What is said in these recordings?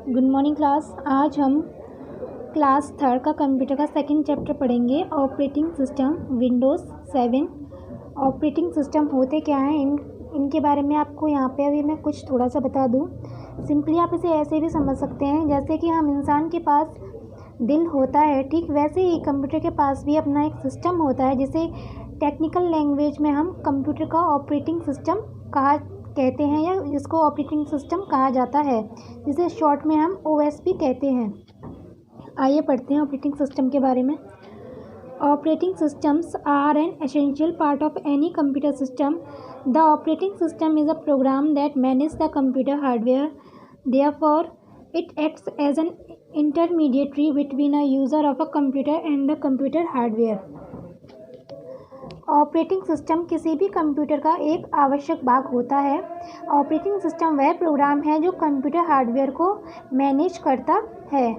Good morning class. आज हम class third का कंप्यूटर का सेकंड चैप्टर पढ़ेंगे। Operating system Windows 7। Operating system होते क्या हैं, इनके बारे में आपको यहाँ पे अभी मैं कुछ थोड़ा सा बता दूँ। सिंपली आप इसे ऐसे भी समझ सकते हैं, जैसे कि हम इंसान के पास दिल होता है, ठीक वैसे ही कंप्यूटर के पास भी अपना एक सिस्टम होता है, जिसे टेक्निकल लैंग्वेज में हम कंप्यूटर का ऑपरेटिंग सिस्टम कहते हैं, या जिसको ऑपरेटिंग सिस्टम कहा जाता है, जिसे शॉर्ट में हम ओएस भी कहते हैं। आइए पढ़ते हैं ऑपरेटिंग सिस्टम के बारे में। Operating systems are an essential part of any computer system. The operating system is a program that manage the computer hardware. Therefore it acts as an intermediary between a user of a computer and the computer hardware. Operating system किसी भी computer का एक आवश्यक भाग होता है। Operating system वह programme है जो कंप्यूटर हार्डवेयर को मैनेज करता है।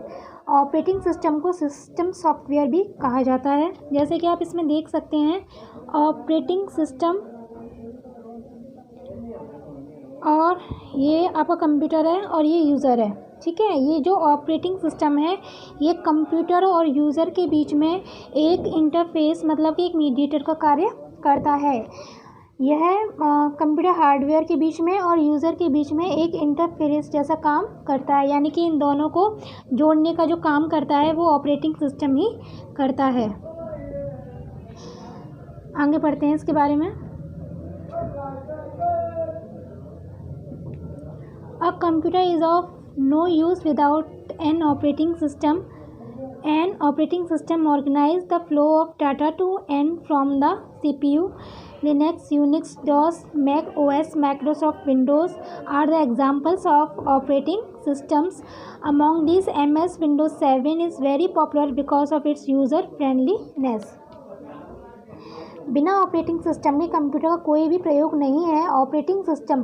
ऑपरेटिंग सिस्टम को सिस्टम सॉफ्टवेयर भी कहा जाता है। जैसे कि आप इसमें देख सकते हैं, ऑपरेटिंग सिस्टम और ये आपका कंप्यूटर है और ये यूज़र है, ठीक है। ये जो ऑपरेटिंग सिस्टम है, ये कंप्यूटर और यूज़र के बीच में एक इंटरफेस, मतलब कि एक मीडिएटर का कार्य करता है। यह कंप्यूटर हार्डवेयर के बीच में और यूज़र के बीच में एक इंटरफेस जैसा काम करता है, यानी कि इन दोनों को जोड़ने का जो काम करता है वो ऑपरेटिंग सिस्टम ही करता है। आगे पढ़ते हैं इसके बारे में। A computer is of no use without an operating system. An operating system organizes the flow of data to and from the CPU. Linux, Unix, DOS, Mac OS, Microsoft Windows are the examples of operating systems. Among these, MS Windows 7 is very popular because of its user friendliness. बिना operating system के computer का कोई भी प्रयोग नहीं है। Operating system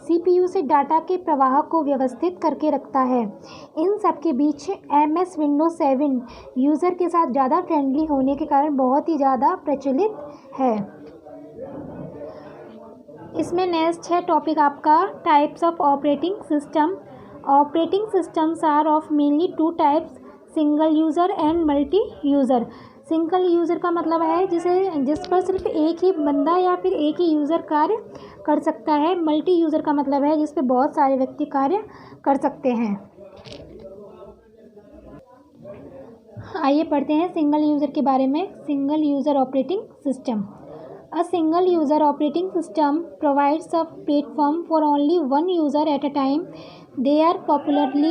CPU से data के प्रवाह को व्यवस्थित करके रखता है। इन सब के बीच MS विंडोज़ 7 यूज़र के साथ ज़्यादा फ्रेंडली होने के कारण बहुत ही ज़्यादा प्रचलित है। इसमें नेक्स्ट है टॉपिक आपका types of operating system. Operating systems are of mainly two types, single user and multi user. Single user का मतलब है जिस पर सिर्फ एक ही बंदा या फिर एक ही यूज़र कार्य कर सकता है। मल्टी यूज़र का मतलब है जिस पे बहुत सारे व्यक्ति कार्य कर सकते हैं। आइए पढ़ते हैं सिंगल यूज़र के बारे में। Single user operating system. A single user operating system provides a platform for only one user at a time. They are popularly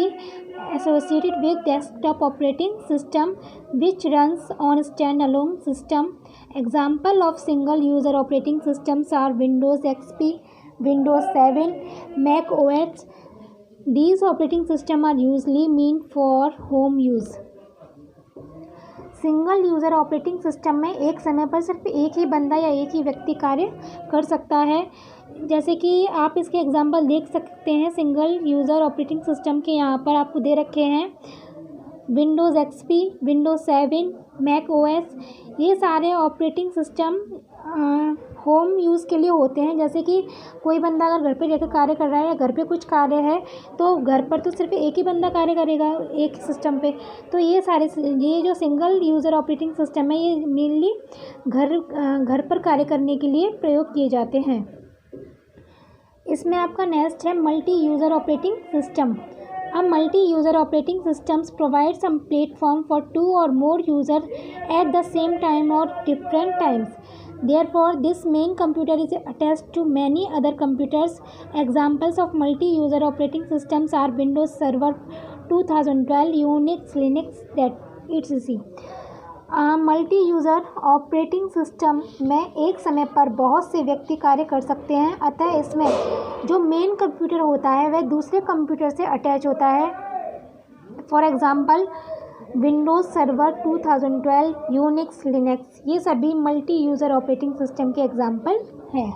associated with desktop operating system, which runs on standalone system. Example of single user operating systems are Windows XP, Windows 7, Mac OS. These operating systems are usually meant for home use. Single user operating system में एक समय पर सिर्फ एक ही बंदा या एक ही व्यक्ति कार्य कर सकता है। जैसे कि आप इसके एग्जांपल देख सकते हैं सिंगल यूज़र ऑपरेटिंग सिस्टम के, यहाँ पर आपको दे रखे हैं Windows XP, Windows 7, Mac OS। ये सारे ऑपरेटिंग सिस्टम होम यूज़ के लिए होते हैं। जैसे कि कोई बंदा अगर घर पे रहकर कार्य कर रहा है या घर पे कुछ कार्य है, तो घर पर तो सिर्फ एक ही बंदा कार्य करेगा एक सिस्टम पे। तो ये जो सिंगल यूज़र ऑपरेटिंग सिस्टम है, ये मेनली घर पर कार्य करने के लिए प्रयोग किए जाते हैं। इसमें आपका नेक्स्ट है multi user operating system. A multi-user operating systems provides some platform for two or more users at the same time or different times. Therefore, this main computer is attached to many other computers. Examples of multi-user operating systems are Windows Server 2012, Unix, Linux, etc. Multi user operating system में एक समय पर बहुत से व्यक्ति कार्य कर सकते हैं, अतः इसमें जो मेन कंप्यूटर होता है वह दूसरे कंप्यूटर से अटैच होता है। For example Windows server 2012, Unix, Linux, ये सभी मल्टी यूज़र ऑपरेटिंग सिस्टम के एग्जाम्पल हैं।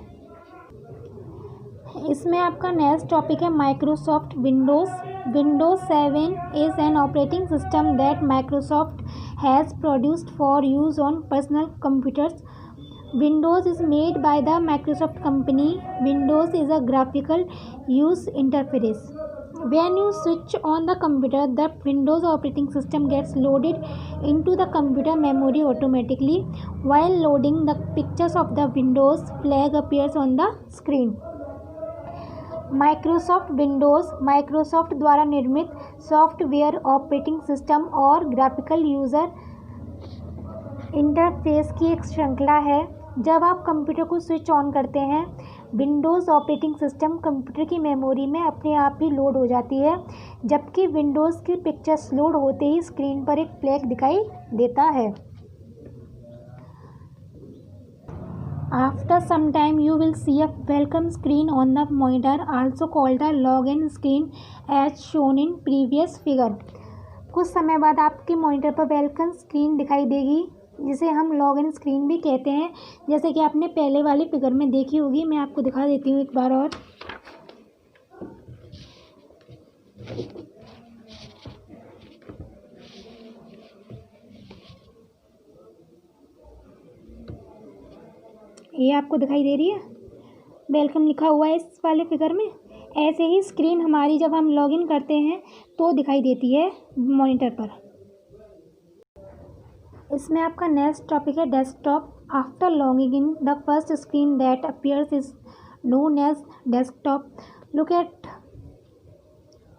इसमें आपका नेक्स्ट टॉपिक है Microsoft Windows. Windows 7 is an operating system that Microsoft has produced for use on personal computers. Windows is made by the Microsoft company. Windows is a graphical user interface. When you switch on the computer, the Windows operating system gets loaded into the computer memory automatically. While loading, the pictures of the Windows flag appears on the screen. Microsoft Windows Microsoft द्वारा निर्मित software operating system और graphical user interface की एक श्रृंखला है। जब आप computer को स्विच ऑन करते हैं, विंडोज़ ऑपरेटिंग सिस्टम कंप्यूटर की मेमोरी में अपने आप ही लोड हो जाती है, जबकि विंडोज़ की पिक्चर्स लोड होते ही स्क्रीन पर एक फ्लैग दिखाई देता है। After some time, you will see a welcome screen on the monitor, also called the login screen, as shown in previous figure. कुछ समय बाद आपके मॉनिटर पर वेलकम स्क्रीन दिखाई देगी, जिसे हम लॉगिन स्क्रीन भी कहते हैं, जैसे कि आपने पहले वाली फिगर में देखी होगी। मैं आपको दिखा देती हूँ एक बार और। ये आपको दिखाई दे रही है, वेलकम लिखा हुआ है इस वाले फिगर में। ऐसे ही स्क्रीन हमारी जब हम लॉगिन करते हैं तो दिखाई देती है मॉनिटर पर। इसमें आपका नेक्स्ट टॉपिक है desktop. After logging in, the first screen that appears is known as desktop. Look at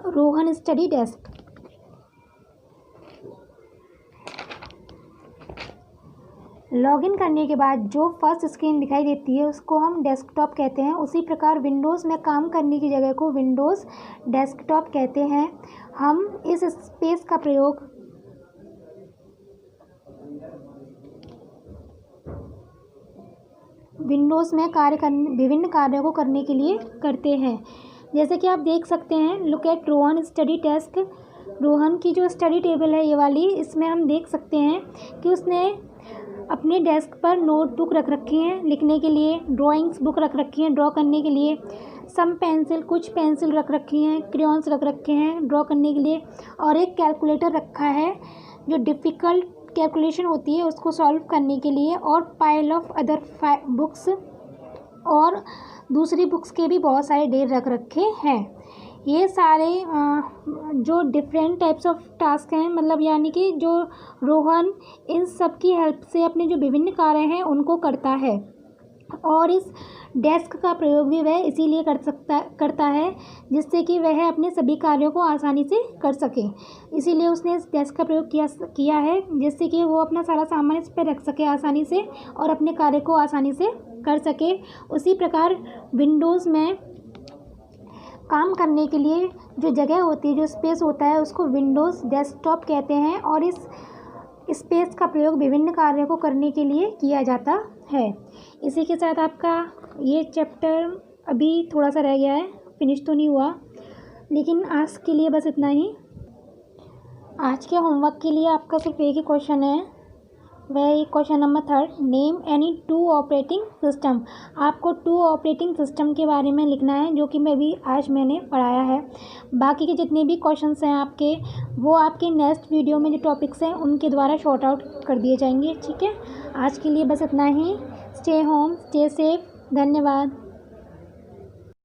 Rohan study desk. Login करने के बाद जो फर्स्ट स्क्रीन दिखाई देती है उसको हम डेस्कटॉप कहते हैं। उसी प्रकार विंडोज़ में काम करने की जगह को विंडोज़ डेस्कटॉप कहते हैं। हम इस स्पेस का प्रयोग विंडोज़ में विभिन्न कार्यों को करने के लिए करते हैं। जैसे कि आप देख सकते हैं, look at Rohan study desk. Rohan की जो स्टडी टेबल है ये वाली, इसमें हम देख सकते हैं कि उसने अपने डेस्क पर नोटबुक रख रखी हैं लिखने के लिए, ड्राइंग्स बुक रख रखी हैं ड्रॉ करने के लिए, कुछ पेंसिल रख रखी हैं, क्रेयॉन्स रख रखे हैं ड्रॉ करने के लिए, और एक कैलकुलेटर रखा है जो डिफ़िकल्ट कैलकुलेशन होती है उसको सॉल्व करने के लिए, और पाइल ऑफ अदर बुक्स और दूसरी बुक्स के भी बहुत सारे ढेर रख रखे हैं। ये सारे जो डिफरेंट टाइप्स ऑफ टास्क हैं, मतलब यानी कि जो रोहन इन सब की हेल्प से अपने जो विभिन्न कार्य हैं उनको करता है, और इस डेस्क का प्रयोग भी वह इसीलिए करता है जिससे कि वह अपने सभी कार्यों को आसानी से कर सके। इसीलिए उसने इस डेस्क का प्रयोग किया है, जिससे कि वो अपना सारा सामान इस पर रख सके आसानी से और अपने कार्य को आसानी से कर सके। उसी प्रकार विंडोज़ में काम करने के लिए जो जगह होती है, जो स्पेस होता है, उसको विंडोज़ डेस्कटॉप कहते हैं, और इस स्पेस का प्रयोग विभिन्न कार्यों को करने के लिए किया जाता है। इसी के साथ आपका ये चैप्टर अभी थोड़ा सा रह गया है, फिनिश तो नहीं हुआ, लेकिन आज के लिए बस इतना ही। आज के होमवर्क के लिए आपका सिर्फ एक ही क्वेश्चन है, वह question number 3, name any 2 operating system. आपको 2 ऑपरेटिंग सिस्टम के बारे में लिखना है, जो कि मैंने पढ़ाया है। बाकी के जितने भी क्वेश्चंस हैं आपके, वो आपके नेक्स्ट वीडियो में जो टॉपिक्स हैं उनके द्वारा शॉर्ट आउट कर दिए जाएंगे। ठीक है, आज के लिए बस इतना ही। Stay home, stay safe. धन्यवाद।